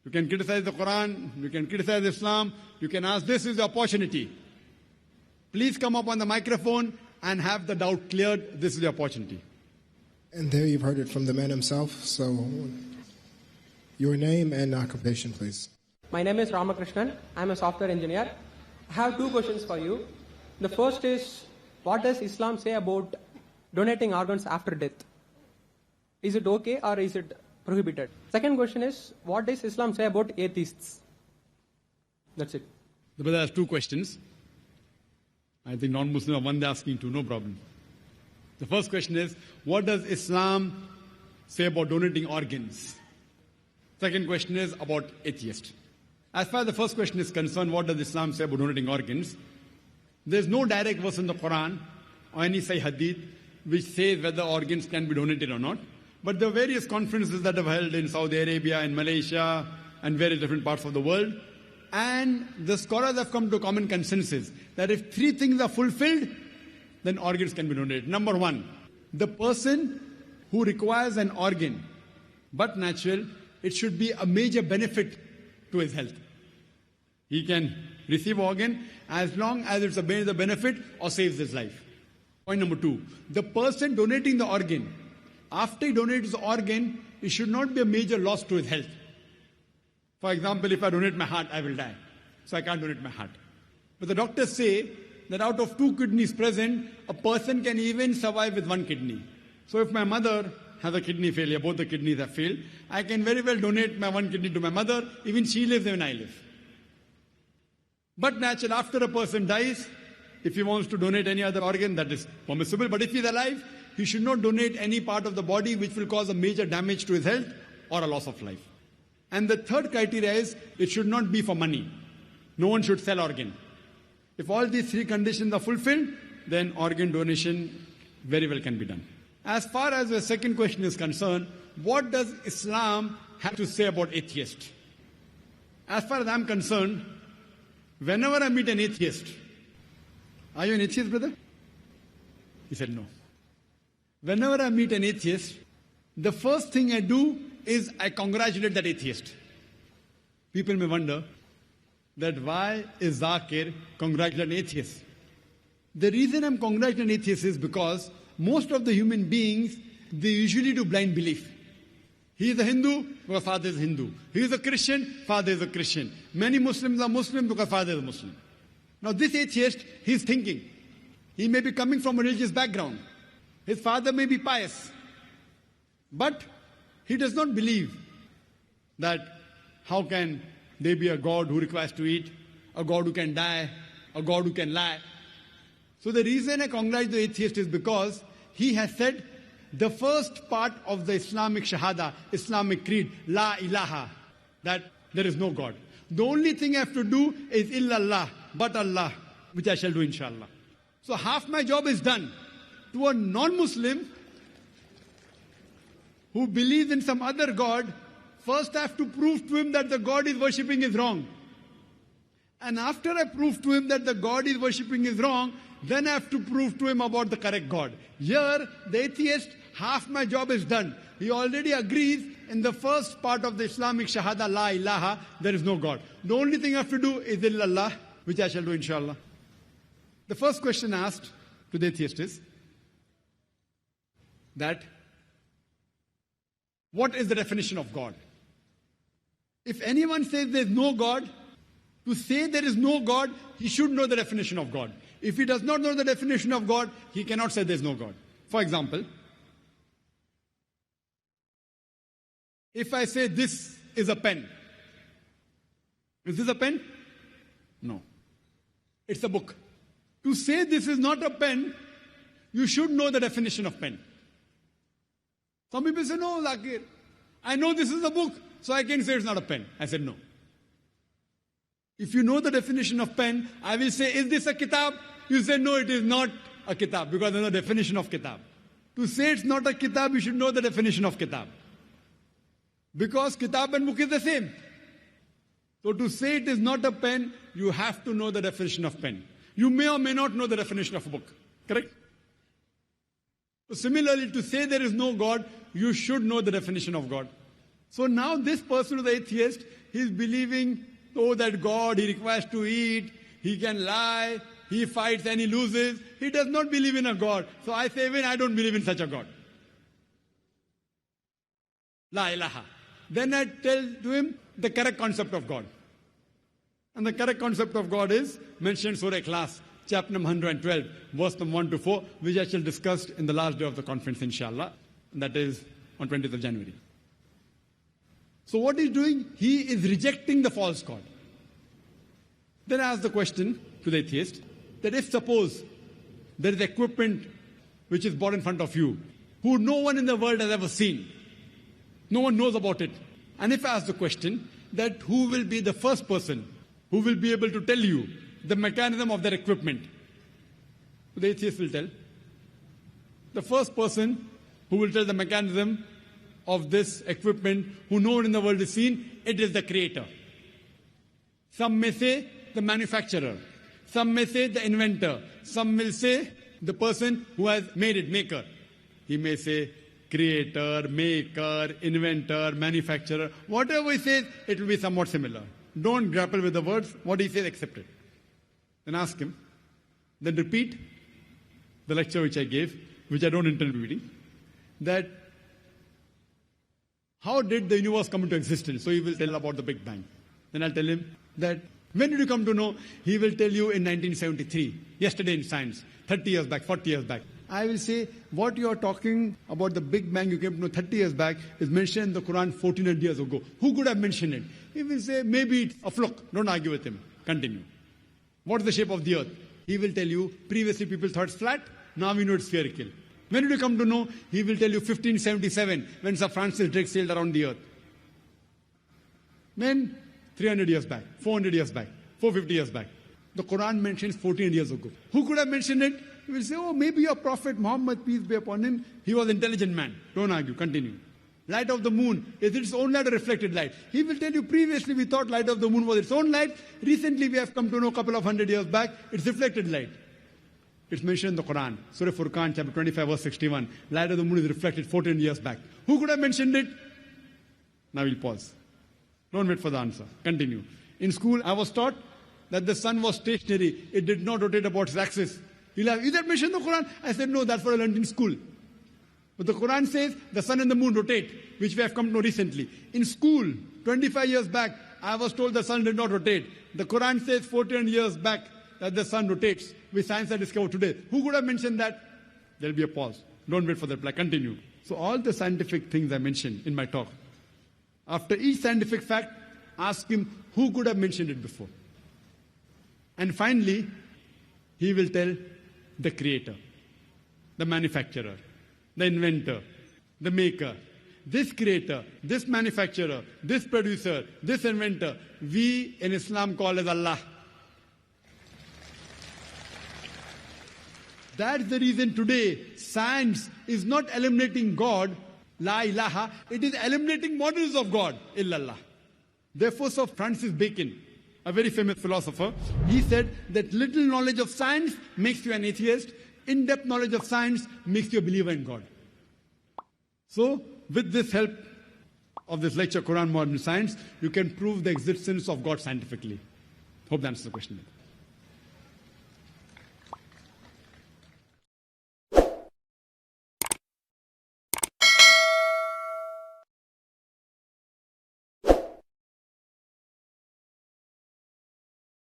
You can criticize the Quran, you can criticize Islam, you can ask, this is the opportunity. Please come up on the microphone and have the doubt cleared. This is the opportunity. And there you've heard it from the man himself. So, your name and occupation, please. My name is Ramakrishnan. I'm a software engineer. I have two questions for you. The first is, what does Islam say about donating organs after death? Is it okay or is it prohibited? Second question is, what does Islam say about atheists? That's it. The brother has two questions. I think non-Muslims are one they're asking to, no problem. The first question is, what does Islam say about donating organs? Second question is about atheists. As far as the first question is concerned, what does Islam say about donating organs? There's no direct verse in the Quran or any Sahih Hadith which says whether organs can be donated or not. But there are various conferences that have held in Saudi Arabia and Malaysia and various different parts of the world. And the scholars have come to a common consensus that if three things are fulfilled, then organs can be donated. Number one, the person who requires an organ, but natural, it should be a major benefit to his health. He can receive organ as long as it's a major benefit or saves his life. Point number two, the person donating the organ, after he donates the organ, it should not be a major loss to his health. For example, if I donate my heart, I will die. So I can't donate my heart. But the doctors say that out of 2 kidneys present, a person can even survive with 1 kidney. So if my mother has a kidney failure, both the kidneys have failed, I can very well donate my 1 kidney to my mother, even she lives, even I live. But naturally, after a person dies, if he wants to donate any other organ, that is permissible. But if he's alive, he should not donate any part of the body which will cause a major damage to his health or a loss of life. And the third criteria is, it should not be for money. No one should sell organ. If all these 3 conditions are fulfilled, then organ donation very well can be done. As far as the second question is concerned, what does Islam have to say about atheists? As far as I'm concerned, whenever I meet an atheist, are you an atheist, brother? He said no. Whenever I meet an atheist, the first thing I do is I congratulate that atheist. People may wonder that why is Zakir congratulating atheists? The reason I'm congratulating atheists is because most of the human beings, they usually do blind belief. He is a Hindu because father is Hindu. He is a Christian, father is a Christian. Many Muslims are Muslim because father is a Muslim. Now this atheist, he's thinking. He may be coming from a religious background. His father may be pious. But he does not believe that how can there be a God who requires to eat, a God who can die, a God who can lie. So the reason I congratulate the atheist is because he has said the first part of the Islamic Shahada, Islamic creed, La ilaha, that there is no God. The only thing I have to do is illallah, but Allah, which I shall do inshallah. So half my job is done. To a non-Muslim who believes in some other God, first I have to prove to him that the God he's worshipping is wrong. And after I prove to him that the God he's worshipping is wrong, then I have to prove to him about the correct God. Here, the atheist, half my job is done. He already agrees in the first part of the Islamic Shahada, La ilaha, there is no God. The only thing I have to do is illallah, which I shall do inshallah. The first question asked to the atheist is that, what is the definition of God? If anyone says there is no God, to say there is no God, he should know the definition of God. If he does not know the definition of God, he cannot say there is no God. For example, if I say this is a pen, is this a pen? No. It's a book. To say this is not a pen, you should know the definition of pen. Some people say, no, Zakir, I know this is a book, so I can say it's not a pen. I said, no. If you know the definition of pen, I will say, is this a kitab? You say, no, it is not a kitab, because there's no definition of kitab. To say it's not a kitab, you should know the definition of kitab. Because kitab and book is the same. So to say it is not a pen, you have to know the definition of pen. You may or may not know the definition of a book. Correct? So similarly, to say there is no God, you should know the definition of God. So now this person who is the atheist, he's believing, oh, that God, he requires to eat, he can lie, he fights and he loses. He does not believe in a God. So I say, even I don't believe in such a God. La ilaha. Then I tell to him the correct concept of God. And the correct concept of God is mentioned Surah Ikhlas, chapter number 112, verse number 1 to 4, which I shall discuss in the last day of the conference, inshallah. And that is on 20th of January. So what he's doing, he is rejecting the false God. Then I ask the question to the atheist, that if suppose there is equipment which is brought in front of you, who no one in the world has ever seen, no one knows about it. And if I ask the question, that who will be the first person who will be able to tell you the mechanism of that equipment? The atheist will tell. The first person who will tell the mechanism of this equipment, who no one in the world has seen, it is the creator. Some may say the manufacturer. Some may say the inventor. Some will say the person who has made it, maker. He may say creator, maker, inventor, manufacturer. Whatever he says, it will be somewhat similar. Don't grapple with the words. What he says, accept it. Then ask him. Then repeat the lecture which I gave, which I don't intend repeating, that how did the universe come into existence? So he will tell about the Big Bang. Then I'll tell him that when did you come to know? He will tell you in 1973, yesterday in science, 30 years back, 40 years back. I will say, what you are talking about the Big Bang you came to know 30 years back is mentioned in the Quran 1400 years ago. Who could have mentioned it? He will say, maybe it's a fluke. Don't argue with him. Continue. What is the shape of the earth? He will tell you, previously people thought it's flat, now we know it's spherical. When did you come to know? He will tell you 1577, when Sir Francis Drake sailed around the earth. Then 300 years back, 400 years back, 450 years back. The Quran mentions 14 years ago. Who could have mentioned it? He will say, oh, maybe your Prophet Muhammad, peace be upon him, he was an intelligent man. Don't argue, continue. Light of the moon, is it its own light or reflected light? He will tell you, previously we thought light of the moon was its own light. Recently we have come to know a couple of hundred years back, it's reflected light. It's mentioned in the Quran, Surah Furqan, chapter 25, verse 61. Light of the moon is reflected 14 years back. Who could have mentioned it? Now we'll pause. Don't wait for the answer. Continue. In school, I was taught that the sun was stationary. It did not rotate about its axis. You'll have, is that mentioned in the Quran? I said, no, that's what I learned in school. But the Quran says the sun and the moon rotate, which we have come to know recently. In school, 25 years back, I was told the sun did not rotate. The Quran says 14 years back that the sun rotates, which science has discovered today. Who could have mentioned that? There will be a pause. Don't wait for the reply. Continue. So all the scientific things I mentioned in my talk, after each scientific fact, ask him who could have mentioned it before. And finally, he will tell the creator, the manufacturer, the inventor, the maker. This creator, this manufacturer, this producer, this inventor, we in Islam call as Allah. That's the reason today science is not eliminating God, la ilaha, it is eliminating models of God, illallah. Therefore, Sir Francis Bacon, a very famous philosopher, he said that little knowledge of science makes you an atheist, in-depth knowledge of science makes you a believer in God. So, with this help of this lecture, Quran Modern Science, you can prove the existence of God scientifically. Hope that answers the question.